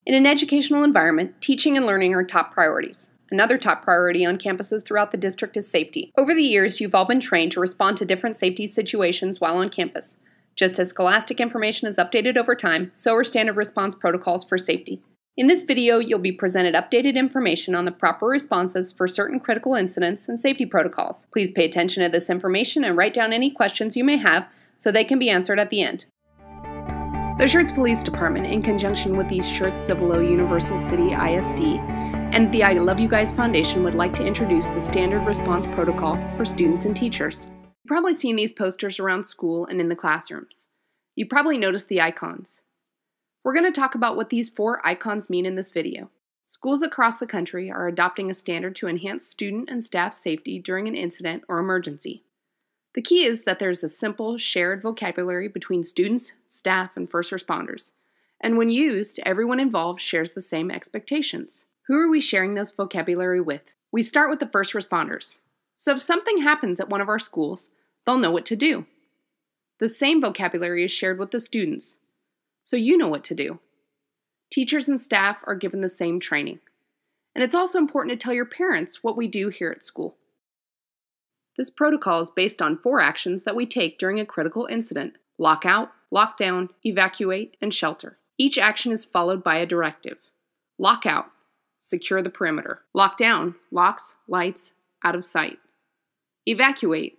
In an educational environment, teaching and learning are top priorities. Another top priority on campuses throughout the district is safety. Over the years, you've all been trained to respond to different safety situations while on campus. Just as scholastic information is updated over time, so are standard response protocols for safety. In this video, you'll be presented updated information on the proper responses for certain critical incidents and safety protocols. Please pay attention to this information and write down any questions you may have so they can be answered at the end. The Schertz Police Department, in conjunction with the Schertz-Cibolo-Universal City ISD and the I Love You Guys Foundation, would like to introduce the Standard Response Protocol for students and teachers. You've probably seen these posters around school and in the classrooms. You probably noticed the icons. We're going to talk about what these 4 icons mean in this video. Schools across the country are adopting a standard to enhance student and staff safety during an incident or emergency. The key is that there's a simple, shared vocabulary between students, staff, and first responders. And when used, everyone involved shares the same expectations. Who are we sharing this vocabulary with? We start with the first responders. So if something happens at one of our schools, they'll know what to do. The same vocabulary is shared with the students, so you know what to do. Teachers and staff are given the same training. And it's also important to tell your parents what we do here at school. This protocol is based on 4 actions that we take during a critical incident: lockout, lockdown, evacuate, and shelter. Each action is followed by a directive. Lockout, secure the perimeter. Lockdown, locks, lights, out of sight. Evacuate,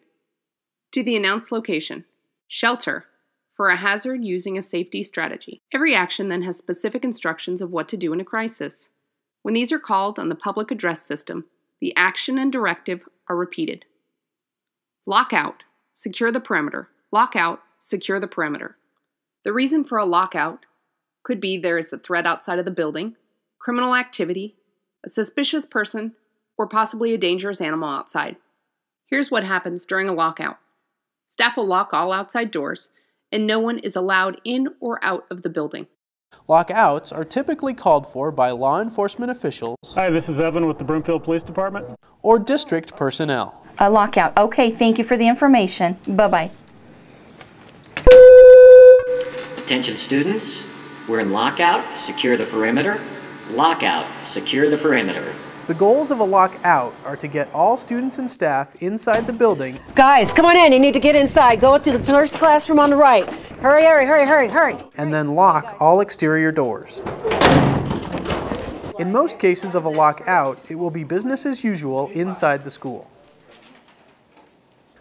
to the announced location. Shelter, for a hazard using a safety strategy. Every action then has specific instructions of what to do in a crisis. When these are called on the public address system, the action and directive are repeated. Lockout, secure the perimeter. Lockout, secure the perimeter. The reason for a lockout could be there is a threat outside of the building, criminal activity, a suspicious person, or possibly a dangerous animal outside. Here's what happens during a lockout. Staff will lock all outside doors, and no one is allowed in or out of the building. Lockouts are typically called for by law enforcement officials. Hi, this is Evan with the Broomfield Police Department. Or district personnel. A lockout. Okay, thank you for the information. Bye-bye. Attention students, we're in lockout, secure the perimeter. Lockout, secure the perimeter. The goals of a lockout are to get all students and staff inside the building. Guys, come on in. You need to get inside. Go up to the first classroom on the right. Hurry, hurry, hurry, hurry, hurry. And then lock all exterior doors. In most cases of a lockout, it will be business as usual inside the school.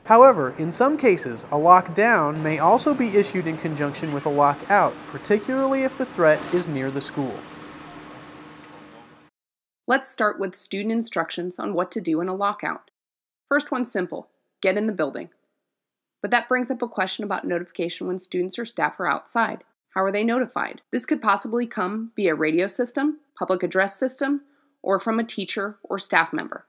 However, in some cases, a lockdown may also be issued in conjunction with a lockout, particularly if the threat is near the school. Let's start with student instructions on what to do in a lockout. First one's simple: get in the building. But that brings up a question about notification when students or staff are outside. How are they notified? This could possibly come via radio system, public address system, or from a teacher or staff member.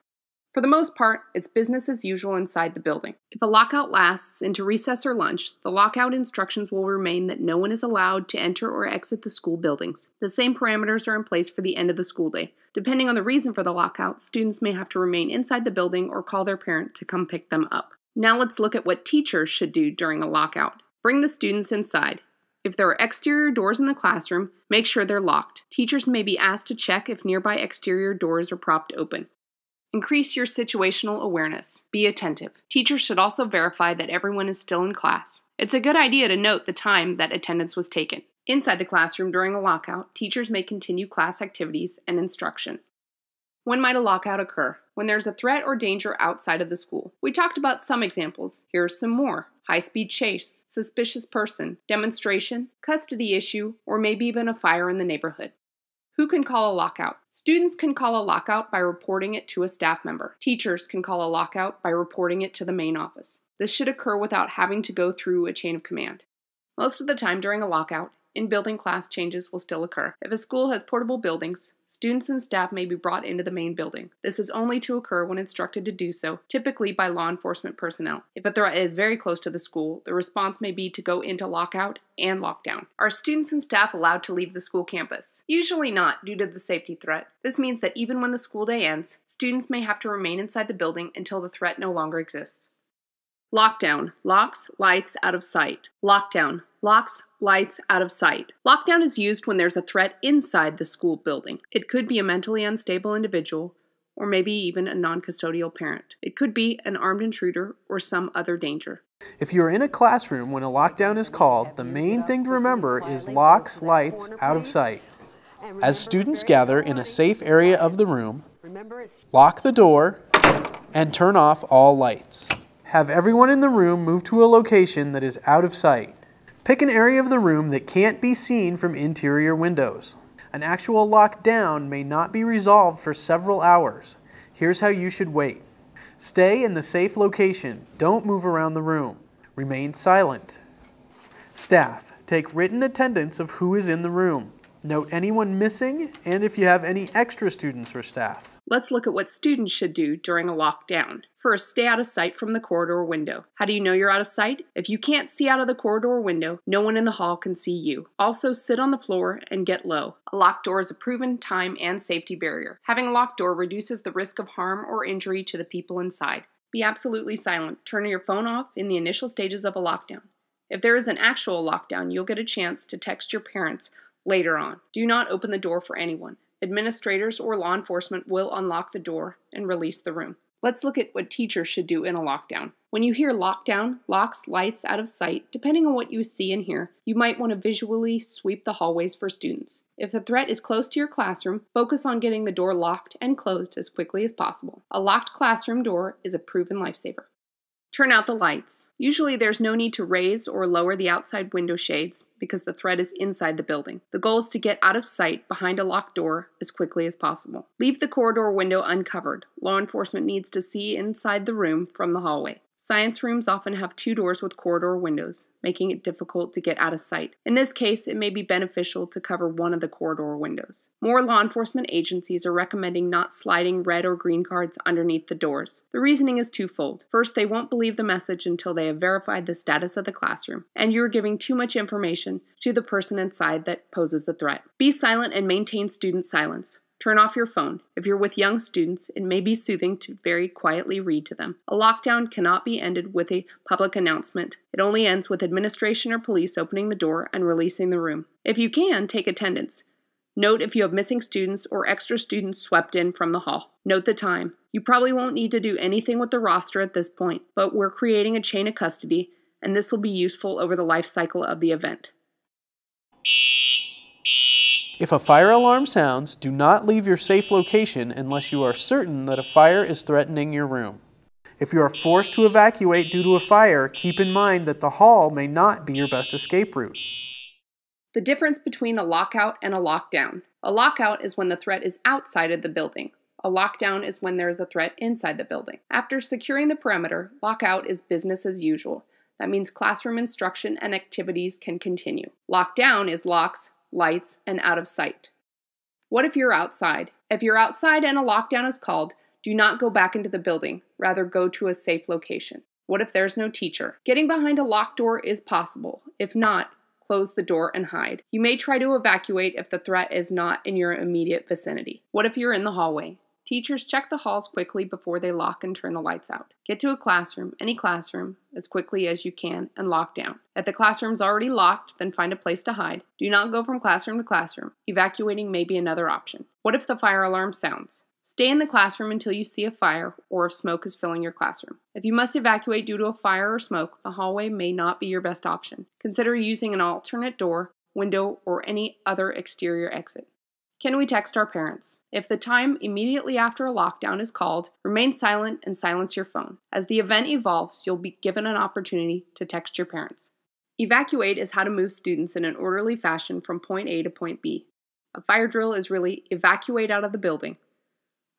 For the most part, it's business as usual inside the building. If a lockout lasts into recess or lunch, the lockout instructions will remain that no one is allowed to enter or exit the school buildings. The same parameters are in place for the end of the school day. Depending on the reason for the lockout, students may have to remain inside the building or call their parent to come pick them up. Now let's look at what teachers should do during a lockout. Bring the students inside. If there are exterior doors in the classroom, make sure they're locked. Teachers may be asked to check if nearby exterior doors are propped open. Increase your situational awareness. Be attentive. Teachers should also verify that everyone is still in class. It's a good idea to note the time that attendance was taken. Inside the classroom during a lockout, teachers may continue class activities and instruction. When might a lockout occur? When there's a threat or danger outside of the school. We talked about some examples. Here are some more. High-speed chase, suspicious person, demonstration, custody issue, or maybe even a fire in the neighborhood. Who can call a lockout? Students can call a lockout by reporting it to a staff member. Teachers can call a lockout by reporting it to the main office. This should occur without having to go through a chain of command. Most of the time during a lockout, in-building class changes will still occur. If a school has portable buildings, students and staff may be brought into the main building. This is only to occur when instructed to do so, typically by law enforcement personnel. If a threat is very close to the school, the response may be to go into lockout and lockdown. Are students and staff allowed to leave the school campus? Usually not, due to the safety threat. This means that even when the school day ends, students may have to remain inside the building until the threat no longer exists. Lockdown, locks, lights, out of sight. Lockdown, locks, lights, out of sight. Lockdown is used when there's a threat inside the school building. It could be a mentally unstable individual, or maybe even a non-custodial parent. It could be an armed intruder or some other danger. If you are in a classroom when a lockdown is called, the main thing to remember is locks, lights, out of sight. As students gather in a safe area of the room, lock the door and turn off all lights. Have everyone in the room move to a location that is out of sight. Pick an area of the room that can't be seen from interior windows. An actual lockdown may not be resolved for several hours. Here's how you should wait. Stay in the safe location. Don't move around the room. Remain silent. Staff, take written attendance of who is in the room. Note anyone missing and if you have any extra students or staff. Let's look at what students should do during a lockdown. First, stay out of sight from the corridor window. How do you know you're out of sight? If you can't see out of the corridor window, no one in the hall can see you. Also, sit on the floor and get low. A locked door is a proven time and safety barrier. Having a locked door reduces the risk of harm or injury to the people inside. Be absolutely silent. Turn your phone off in the initial stages of a lockdown. If there is an actual lockdown, you'll get a chance to text your parents later on. Do not open the door for anyone. Administrators or law enforcement will unlock the door and release the room. Let's look at what teachers should do in a lockdown. When you hear lockdown, locks, lights, out of sight, depending on what you see and hear, you might want to visually sweep the hallways for students. If the threat is close to your classroom, focus on getting the door locked and closed as quickly as possible. A locked classroom door is a proven lifesaver. Turn out the lights. Usually there's no need to raise or lower the outside window shades because the threat is inside the building. The goal is to get out of sight behind a locked door as quickly as possible. Leave the corridor window uncovered. Law enforcement needs to see inside the room from the hallway. Science rooms often have 2 doors with corridor windows, making it difficult to get out of sight. In this case, it may be beneficial to cover one of the corridor windows. More law enforcement agencies are recommending not sliding red or green cards underneath the doors. The reasoning is twofold. First, they won't believe the message until they have verified the status of the classroom, and you are giving too much information to the person inside that poses the threat. Be silent and maintain student silence. Turn off your phone. If you're with young students, it may be soothing to very quietly read to them. A lockdown cannot be ended with a public announcement. It only ends with administration or police opening the door and releasing the room. If you can, take attendance. Note if you have missing students or extra students swept in from the hall. Note the time. You probably won't need to do anything with the roster at this point, but we're creating a chain of custody, and this will be useful over the life cycle of the event. If a fire alarm sounds, do not leave your safe location unless you are certain that a fire is threatening your room. If you are forced to evacuate due to a fire, keep in mind that the hall may not be your best escape route. The difference between a lockout and a lockdown. A lockout is when the threat is outside of the building. A lockdown is when there is a threat inside the building. After securing the perimeter, lockout is business as usual. That means classroom instruction and activities can continue. Lockdown is locks, lights, and out of sight. What if you're outside? If you're outside and a lockdown is called, do not go back into the building. Rather, go to a safe location. What if there's no teacher? Getting behind a locked door is possible. If not, close the door and hide. You may try to evacuate if the threat is not in your immediate vicinity. What if you're in the hallway? Teachers check the halls quickly before they lock and turn the lights out. Get to a classroom, any classroom, as quickly as you can and lock down. If the classroom's already locked, then find a place to hide. Do not go from classroom to classroom. Evacuating may be another option. What if the fire alarm sounds? Stay in the classroom until you see a fire or if smoke is filling your classroom. If you must evacuate due to a fire or smoke, the hallway may not be your best option. Consider using an alternate door, window, or any other exterior exit. Can we text our parents? If the time immediately after a lockdown is called, remain silent and silence your phone. As the event evolves, you'll be given an opportunity to text your parents. Evacuate is how to move students in an orderly fashion from point A to point B. A fire drill is really evacuate out of the building.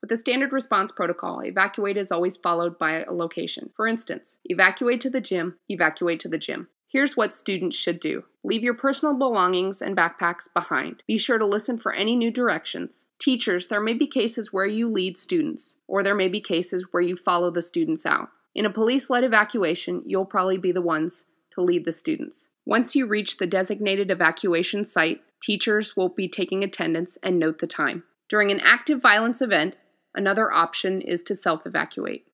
With the standard response protocol, evacuate is always followed by a location. For instance, evacuate to the gym, evacuate to the gym. Here's what students should do. Leave your personal belongings and backpacks behind. Be sure to listen for any new directions. Teachers, there may be cases where you lead students, or there may be cases where you follow the students out. In a police-led evacuation, you'll probably be the ones to lead the students. Once you reach the designated evacuation site, teachers will be taking attendance and note the time. During an active violence event, another option is to self-evacuate.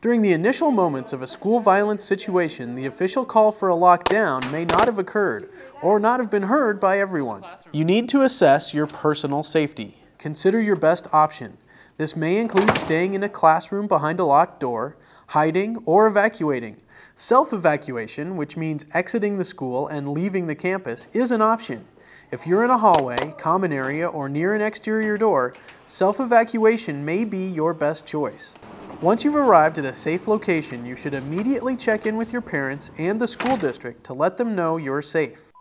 During the initial moments of a school violence situation, the official call for a lockdown may not have occurred or not have been heard by everyone. You need to assess your personal safety. Consider your best option. This may include staying in a classroom behind a locked door, hiding, or evacuating. Self-evacuation, which means exiting the school and leaving the campus, is an option. If you're in a hallway, common area, or near an exterior door, self-evacuation may be your best choice. Once you've arrived at a safe location, you should immediately check in with your parents and the school district to let them know you're safe.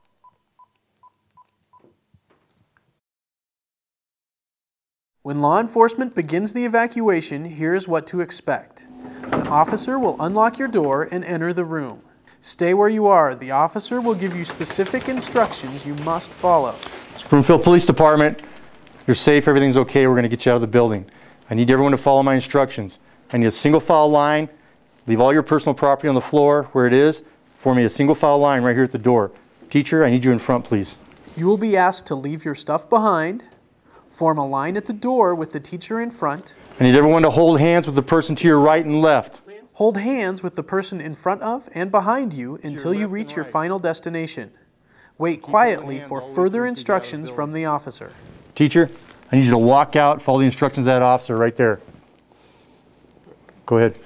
When law enforcement begins the evacuation, here's what to expect. An officer will unlock your door and enter the room. Stay where you are. The officer will give you specific instructions you must follow. Broomfield Police Department, you're safe, everything's okay, we're going to get you out of the building. I need everyone to follow my instructions. I need a single file line, leave all your personal property on the floor where it is, form me a single file line right here at the door. Teacher, I need you in front, please. You will be asked to leave your stuff behind, form a line at the door with the teacher in front. I need everyone to hold hands with the person to your right and left. Hold hands with the person in front of and behind you until you reach your final destination. Wait quietly for further instructions from the officer. Teacher, I need you to walk out, follow the instructions of that officer right there. Go ahead.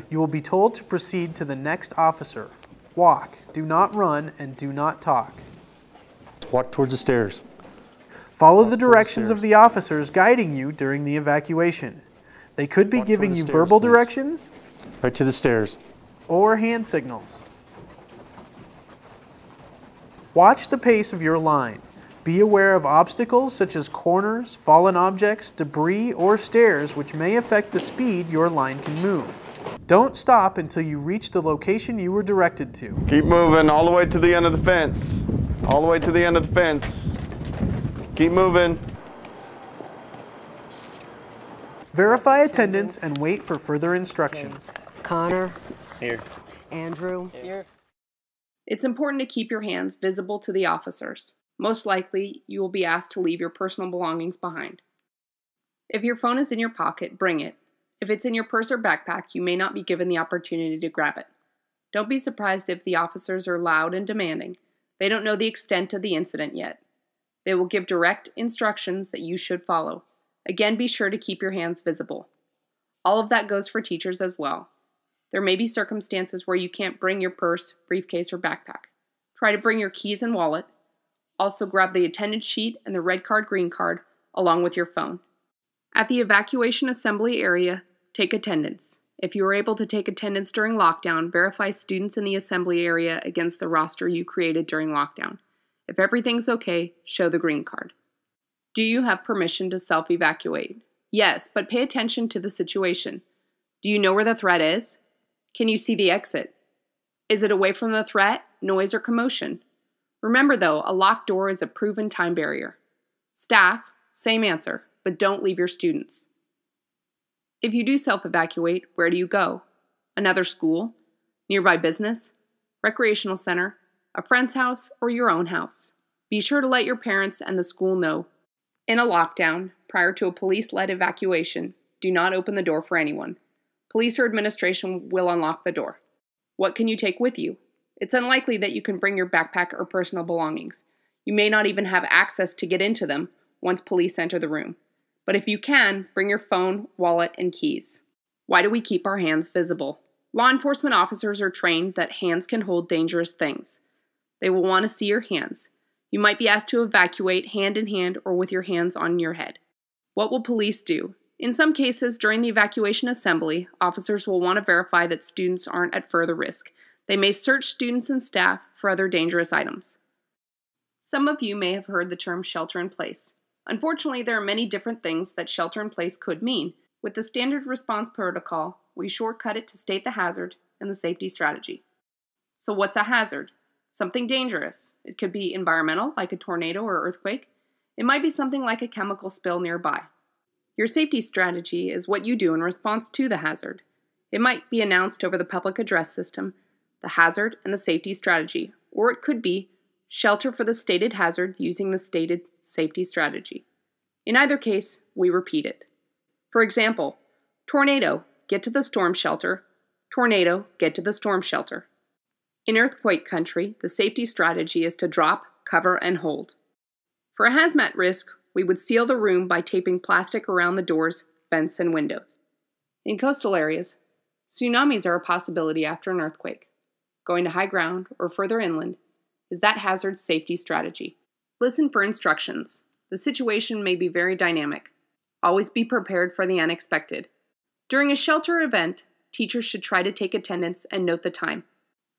You will be told to proceed to the next officer. Walk, do not run, and do not talk. Walk towards the stairs. Follow the directions of the officers guiding you during the evacuation. They could be giving you verbal directions, right to the stairs, or hand signals. Watch the pace of your line. Be aware of obstacles such as corners, fallen objects, debris, or stairs which may affect the speed your line can move. Don't stop until you reach the location you were directed to. Keep moving all the way to the end of the fence. All the way to the end of the fence. Keep moving. Verify attendance and wait for further instructions. Connor. Here. Andrew. Here. It's important to keep your hands visible to the officers. Most likely, you will be asked to leave your personal belongings behind. If your phone is in your pocket, bring it. If it's in your purse or backpack, you may not be given the opportunity to grab it. Don't be surprised if the officers are loud and demanding. They don't know the extent of the incident yet. They will give direct instructions that you should follow. Again, be sure to keep your hands visible. All of that goes for teachers as well. There may be circumstances where you can't bring your purse, briefcase, or backpack. Try to bring your keys and wallet. Also grab the attendance sheet and the red card, green card, along with your phone. At the evacuation assembly area, take attendance. If you are able to take attendance during lockdown, verify students in the assembly area against the roster you created during lockdown. If everything's okay, show the green card. Do you have permission to self-evacuate? Yes, but pay attention to the situation. Do you know where the threat is? Can you see the exit? Is it away from the threat, noise, or commotion? Remember though, a locked door is a proven time barrier. Staff, same answer, but don't leave your students. If you do self-evacuate, where do you go? Another school? Nearby business? Recreational center? A friend's house? Or your own house? Be sure to let your parents and the school know. In a lockdown, prior to a police-led evacuation, do not open the door for anyone. Police or administration will unlock the door. What can you take with you? It's unlikely that you can bring your backpack or personal belongings. You may not even have access to get into them once police enter the room. But if you can, bring your phone, wallet, and keys. Why do we keep our hands visible? Law enforcement officers are trained that hands can hold dangerous things. They will want to see your hands. You might be asked to evacuate hand in hand or with your hands on your head. What will police do? In some cases, during the evacuation assembly, officers will want to verify that students aren't at further risk. They may search students and staff for other dangerous items. Some of you may have heard the term shelter in place. Unfortunately, there are many different things that shelter in place could mean. With the standard response protocol, we shortcut it to state the hazard and the safety strategy. So what's a hazard? Something dangerous. It could be environmental, like a tornado or earthquake. It might be something like a chemical spill nearby. Your safety strategy is what you do in response to the hazard. It might be announced over the public address system, the hazard and the safety strategy, or it could be shelter for the stated hazard using the stated safety strategy. In either case, we repeat it. For example, tornado, get to the storm shelter, Tornado, get to the storm shelter. In earthquake country, the safety strategy is to drop, cover, and hold. For a hazmat risk, we would seal the room by taping plastic around the doors, vents, and windows. In coastal areas, tsunamis are a possibility after an earthquake. Going to high ground or further inland is that hazard's safety strategy. Listen for instructions. The situation may be very dynamic. Always be prepared for the unexpected. During a shelter event, teachers should try to take attendance and note the time.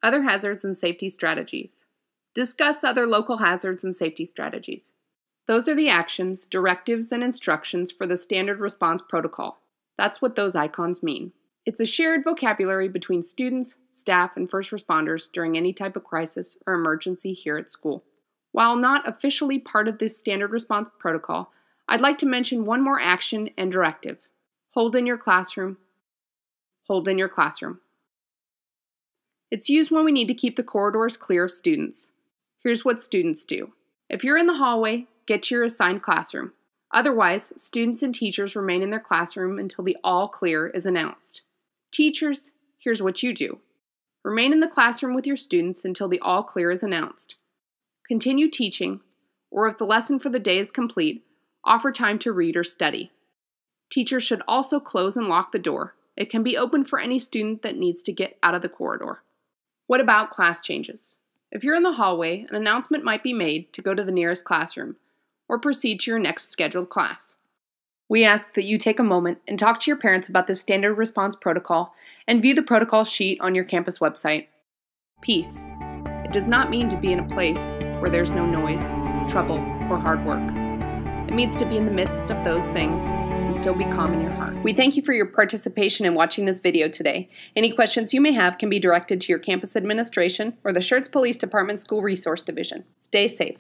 Other hazards and safety strategies. Discuss other local hazards and safety strategies. Those are the actions, directives, and instructions for the standard response protocol. That's what those icons mean. It's a shared vocabulary between students, staff, and first responders during any type of crisis or emergency here at school. While not officially part of this standard response protocol, I'd like to mention one more action and directive. Hold in your classroom. Hold in your classroom. It's used when we need to keep the corridors clear of students. Here's what students do. If you're in the hallway, get to your assigned classroom. Otherwise, students and teachers remain in their classroom until the all clear is announced. Teachers, here's what you do. Remain in the classroom with your students until the all clear is announced. Continue teaching, or if the lesson for the day is complete, offer time to read or study. Teachers should also close and lock the door. It can be open for any student that needs to get out of the corridor. What about class changes? If you're in the hallway, an announcement might be made to go to the nearest classroom, or proceed to your next scheduled class. We ask that you take a moment and talk to your parents about this standard response protocol and view the protocol sheet on your campus website. Peace. It does not mean to be in a place where there's no noise, trouble, or hard work. It means to be in the midst of those things and still be calm in your heart. We thank you for your participation in watching this video today. Any questions you may have can be directed to your campus administration or the Schertz Police Department School Resource Division. Stay safe.